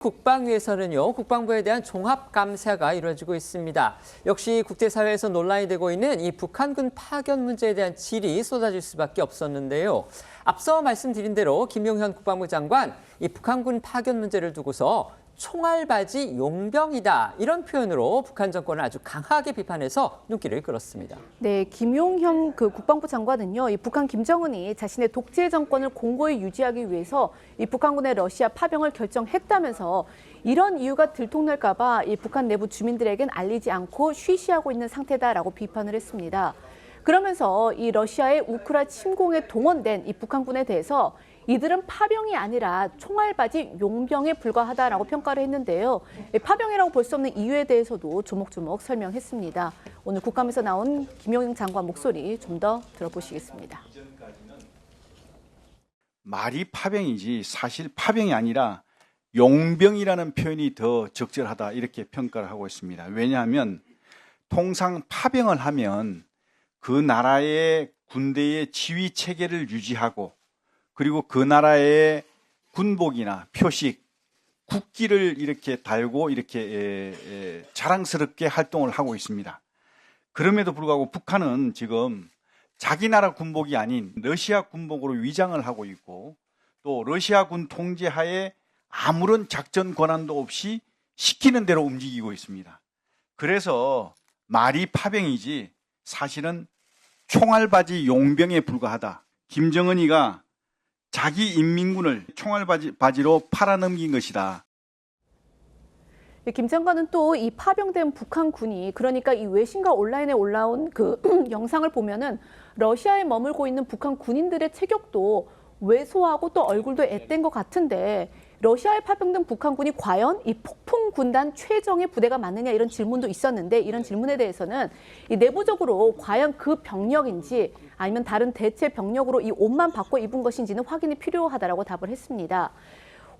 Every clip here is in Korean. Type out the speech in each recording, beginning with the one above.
국방위에서는요, 국방부에 대한 종합 감사가 이루어지고 있습니다. 역시 국제사회에서 논란이 되고 있는 이 북한군 파견 문제에 대한 질이 쏟아질 수밖에 없었는데요. 앞서 말씀드린 대로 김용현 국방부 장관, 이 북한군 파견 문제를 두고서 총알바지 용병이다, 이런 표현으로 북한 정권을 아주 강하게 비판해서 눈길을 끌었습니다. 네, 김용현 국방부 장관은요, 이 북한 김정은이 자신의 독재 정권을 공고히 유지하기 위해서 이 북한군의 러시아 파병을 결정했다면서 이런 이유가 들통날까 봐 이 북한 내부 주민들에겐 알리지 않고 쉬쉬하고 있는 상태다라고 비판을 했습니다. 그러면서 이 러시아의 우크라 침공에 동원된 이 북한군에 대해서 이들은 파병이 아니라 총알바지 용병에 불과하다라고 평가를 했는데요. 파병이라고 볼 수 없는 이유에 대해서도 조목조목 설명했습니다. 오늘 국감에서 나온 김용현 장관 목소리 좀 더 들어보시겠습니다. 말이 파병이지 사실 파병이 아니라 용병이라는 표현이 더 적절하다, 이렇게 평가를 하고 있습니다. 왜냐하면 통상 파병을 하면 그 나라의 군대의 지휘 체계를 유지하고, 그리고 그 나라의 군복이나 표식, 국기를 이렇게 달고 이렇게 자랑스럽게 활동을 하고 있습니다. 그럼에도 불구하고 북한은 지금 자기 나라 군복이 아닌 러시아 군복으로 위장을 하고 있고, 또 러시아 군 통제하에 아무런 작전 권한도 없이 시키는 대로 움직이고 있습니다. 그래서 말이 파병이지 사실은 총알바지 용병에 불과하다. 김정은이가 자기 인민군을 총알바지로 팔아넘긴 것이다. 김 장관은 또 이 파병된 북한군이, 그러니까 이 외신과 온라인에 올라온 그 영상을 보면은 러시아에 머물고 있는 북한 군인들의 체격도 왜소하고 또 얼굴도 앳된 것 같은데, 러시아에 파병된 북한군이 과연 이 폭풍군단 최정예 부대가 맞느냐, 이런 질문도 있었는데, 이런 질문에 대해서는 이 내부적으로 과연 그 병력인지 아니면 다른 대체 병력으로 이 옷만 바꿔 입은 것인지는 확인이 필요하다라고 답을 했습니다.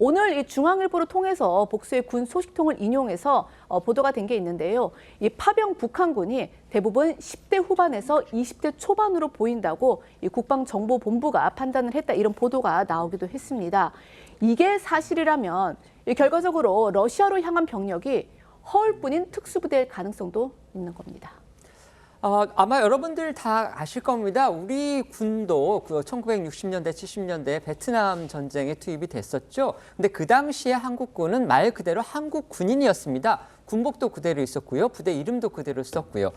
오늘 이 중앙일보를 통해서 복수의 군 소식통을 인용해서 보도가 된 게 있는데요. 이 파병 북한군이 대부분 10대 후반에서 20대 초반으로 보인다고 이 국방정보본부가 판단을 했다, 이런 보도가 나오기도 했습니다. 이게 사실이라면 결과적으로 러시아로 향한 병력이 허울뿐인 특수부대일 가능성도 있는 겁니다. 아마 여러분들 다 아실 겁니다. 우리 군도 1960년대, 70년대 베트남 전쟁에 투입이 됐었죠. 근데 그 당시에 한국군은 말 그대로 한국 군인이었습니다. 군복도 그대로 있었고요. 부대 이름도 그대로 썼고요.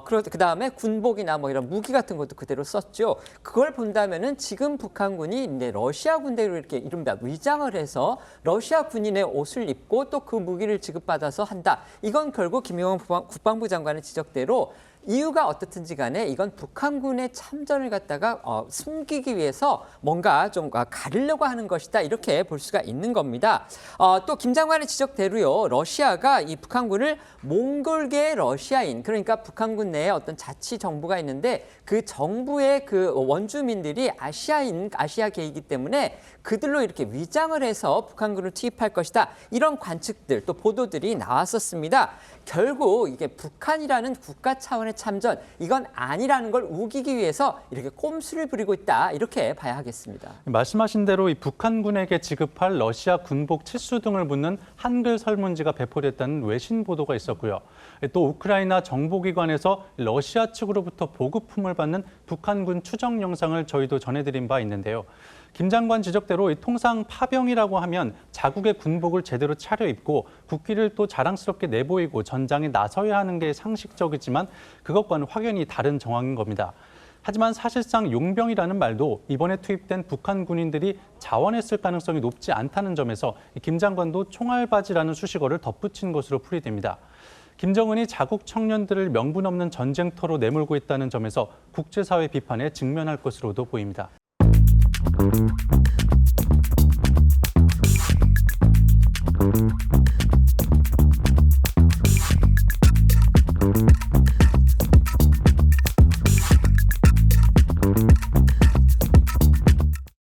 그다음에 군복이나 뭐 이런 무기 같은 것도 그대로 썼죠. 그걸 본다면은 지금 북한군이 이제 러시아 군대로 이렇게 이른바 위장을 해서 러시아 군인의 옷을 입고 또 그 무기를 지급받아서 한다. 이건 결국 김용현 국방부 장관의 지적대로 이유가 어떻든지 간에 이건 북한군의 참전을 갖다가 숨기기 위해서 뭔가 좀 가리려고 하는 것이다, 이렇게 볼 수가 있는 겁니다. 또 김 장관의 지적대로요, 러시아가 이 북한군을 몽골계 러시아인, 그러니까 북한군 내에 어떤 자치 정부가 있는데 그 정부의 그 원주민들이 아시아계이기 때문에 그들로 이렇게 위장을 해서 북한군을 투입할 것이다, 이런 관측들 또 보도들이 나왔었습니다. 결국 이게 북한이라는 국가 차원의 참전, 이건 아니라는 걸 우기기 위해서 이렇게 꼼수를 부리고 있다, 이렇게 봐야 하겠습니다. 말씀하신 대로 이 북한군에게 지급할 러시아 군복 치수 등을 묻는 한글 설문지가 배포됐다는 외신 보도가 있었고요. 또 우크라이나 정보기관에서 러시아 측으로부터 보급품을 받는 북한군 추정 영상을 저희도 전해드린 바 있는데요. 김 장관 지적대로 통상 파병이라고 하면 자국의 군복을 제대로 차려입고 국기를 또 자랑스럽게 내보이고 전장에 나서야 하는 게 상식적이지만 그것과는 확연히 다른 정황인 겁니다. 하지만 사실상 용병이라는 말도 이번에 투입된 북한 군인들이 자원했을 가능성이 높지 않다는 점에서 김 장관도 총알바지라는 수식어를 덧붙인 것으로 풀이됩니다. 김정은이 자국 청년들을 명분 없는 전쟁터로 내몰고 있다는 점에서 국제사회 비판에 직면할 것으로도 보입니다.